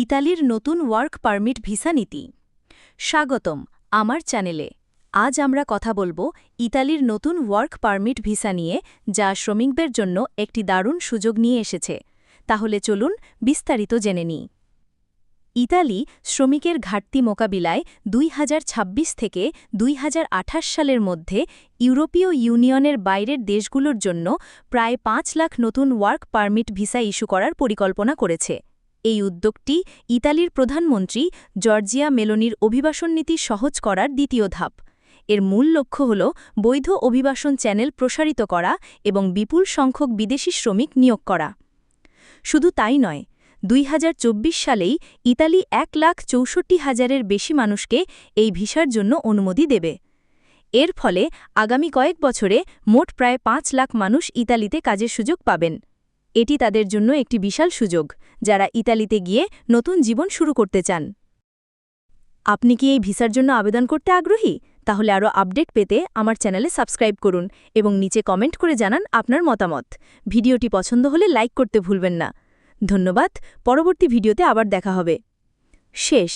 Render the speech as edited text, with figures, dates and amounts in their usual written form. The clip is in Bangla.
ইতালির নতুন ওয়ার্ক পারমিট ভিসা নীতি। স্বাগতম আমার চ্যানেলে। আজ আমরা কথা বলবো ইতালির নতুন ওয়ার্ক পারমিট ভিসা নিয়ে, যা শ্রমিকদের জন্য একটি দারুণ সুযোগ নিয়ে এসেছে। তাহলে চলুন বিস্তারিত জেনে নিই। ইতালি শ্রমিকের ঘাটতি মোকাবিলায় 2026 থেকে 2028 সালের মধ্যে ইউরোপীয় ইউনিয়নের বাইরের দেশগুলোর জন্য প্রায় 5 লাখ নতুন ওয়ার্ক পারমিট ভিসা ইস্যু করার পরিকল্পনা করেছে। এই উদ্যোগটি ইতালির প্রধানমন্ত্রী জর্জিয়া মেলোনির অভিবাসন নীতি সহজ করার দ্বিতীয় ধাপ। এর মূল লক্ষ্য হল বৈধ অভিবাসন চ্যানেল প্রসারিত করা এবং বিপুল সংখ্যক বিদেশি শ্রমিক নিয়োগ করা। শুধু তাই নয়, 2024 সালেই ইতালি 1,64,000-এর বেশি মানুষকে এই ভিসার জন্য অনুমতি দেবে। এর ফলে আগামী কয়েক বছরে মোট প্রায় 5 লাখ মানুষ ইতালিতে কাজের সুযোগ পাবেন। এটি তাদের জন্য একটি বিশাল সুযোগ, যারা ইতালিতে গিয়ে নতুন জীবন শুরু করতে চান। আপনি কি এই ভিসার জন্য আবেদন করতে আগ্রহী? তাহলে আরও আপডেট পেতে আমার চ্যানেলে সাবস্ক্রাইব করুন এবং নিচে কমেন্ট করে জানান আপনার মতামত। ভিডিওটি পছন্দ হলে লাইক করতে ভুলবেন না। ধন্যবাদ। পরবর্তী ভিডিওতে আবার দেখা হবে। শেষ।